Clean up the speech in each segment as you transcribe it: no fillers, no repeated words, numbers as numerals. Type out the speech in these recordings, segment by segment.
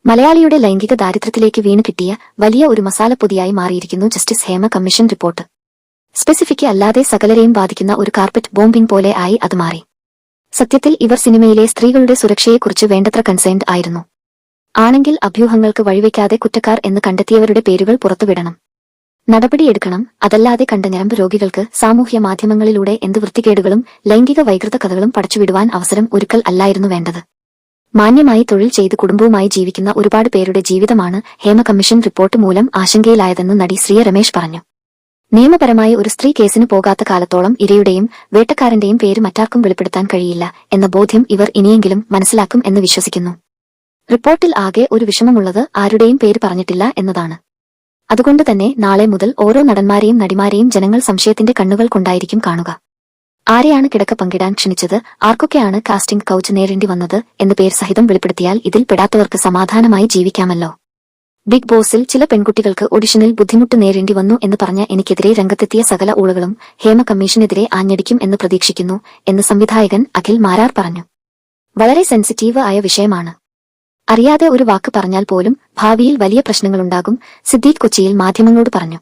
മലയാളിയുടെ ലൈംഗിക ദാരിദ്ര്യത്തിലേക്ക് വീണ് കിട്ടിയ വലിയ ഒരു മസാലപ്പൊതിയായി മാറിയിരിക്കുന്നു justice Hema commission report. Specific അല്ലാതെ സകലരെയും ബാധിക്കുന്ന ഒരു കാർപ്പറ്റ് ബോംബിംഗ് പോലെ ആയി അത് മാറി. സത്യത്തിൽ ഇവർ സിനിമയിലെ സ്ത്രീകളുടെ സുരക്ഷയെക്കുറിച്ച് വേണ്ടത്ര കൺസേൺഡ് ആയിരുന്നു. ആണെങ്കിൽ അഭ്യൂഹങ്ങൾക്ക് വഴിവെക്കാതെ കുറ്റക്കാർ എന്ന് കണ്ടെത്തിയവരുടെ പേരുകൾ പുറത്തുവിടണം, നടപടിയെടുക്കണം. അതല്ലാതെ കണ്ട ഞരമ്പ് രോഗികൾക്ക് സാമൂഹ്യ മാധ്യമങ്ങളിലൂടെ എന്ത് വൃത്തികേടുകളും ലൈംഗിക വൈകൃത കഥകളും പടച്ചുവിടുവാൻ അവസരം ഒരുക്കൽ അല്ലായിരുന്നു വേണ്ടത്. മാന്യമായി തൊഴിൽ ചെയ്ത് കുടുംബവുമായി ജീവിക്കുന്ന ഒരുപാട് പേരുടെ ജീവിതമാണ് ഹേമ കമ്മീഷൻ റിപ്പോർട്ട് മൂലം ആശങ്കയിലായതെന്ന് നടി ശ്രീയ രമേശ് പറഞ്ഞു. നിയമപരമായി ഒരു സ്ത്രീ കേസിന് പോകാത്ത കാലത്തോളം ഇരയുടെയും വേട്ടക്കാരന്റെയും പേര് മറ്റാർക്കും വെളിപ്പെടുത്താൻ കഴിയില്ല എന്ന ബോധ്യം ഇവർ ഇനിയെങ്കിലും മനസ്സിലാക്കും എന്ന് വിശ്വസിക്കുന്നു. റിപ്പോർട്ടിൽ ആകെ ഒരു വിഷമമുള്ളത് ആരുടെയും പേര് പറഞ്ഞിട്ടില്ല എന്നതാണ്. അതുകൊണ്ട് തന്നെ നാളെ മുതൽ ഓരോ നടന്മാരെയും നടിമാരെയും ജനങ്ങൾ സംശയത്തിന്റെ കണ്ണുകൾ കൊണ്ടായിരിക്കും കാണുക. ആരെയാണ് കിടക്ക പങ്കിടാൻ ക്ഷണിച്ചത്, ആർക്കൊക്കെയാണ് കാസ്റ്റിംഗ് കൗച്ച് നേരിടേണ്ടി വന്നത് എന്ന് പേര് സഹിതം വെളിപ്പെടുത്തിയാൽ ഇതിൽ പെടാത്തവർക്ക് സമാധാനമായി ജീവിക്കാമല്ലോ. ബിഗ് ബോസിൽ ചില പെൺകുട്ടികൾക്ക് ഓഡിഷനിൽ ബുദ്ധിമുട്ട് നേരിടേണ്ടി വന്നു എന്ന് പറഞ്ഞ എനിക്കെതിരെ രംഗത്തെത്തിയ സകല ഊളകളും ഹേമ കമ്മീഷനെതിരെ ആഞ്ഞടിക്കും എന്ന് പ്രതീക്ഷിക്കുന്നു എന്ന് സംവിധായകൻ അഖിൽ മാരാർ പറഞ്ഞു. വളരെ സെൻസിറ്റീവ് ആയ വിഷയമാണ്. അറിയാതെ ഒരു വാക്ക് പറഞ്ഞാൽ പോലും ഭാവിയിൽ വലിയ പ്രശ്നങ്ങളുണ്ടാകും, സിദ്ദീഖ് കൊച്ചിയിൽ മാധ്യമങ്ങളോട് പറഞ്ഞു.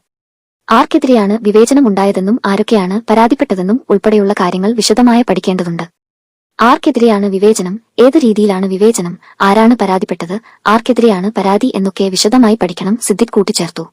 ആർക്കെതിരെയാണ് വിവേചനമുണ്ടായതെന്നും ആരൊക്കെയാണ് പരാതിപ്പെട്ടതെന്നും ഉൾപ്പെടെയുള്ള കാര്യങ്ങൾ വിശദമായി പഠിക്കേണ്ടതുണ്ട്. ആർക്കെതിരെയാണ് വിവേചനം, ഏത് രീതിയിലാണ് വിവേചനം, ആരാണ് പരാതിപ്പെട്ടത്, ആർക്കെതിരെയാണ് പരാതി എന്നൊക്കെ വിശദമായി പഠിക്കണം, സിദ്ദീഖ് കൂട്ടിച്ചേർത്തു.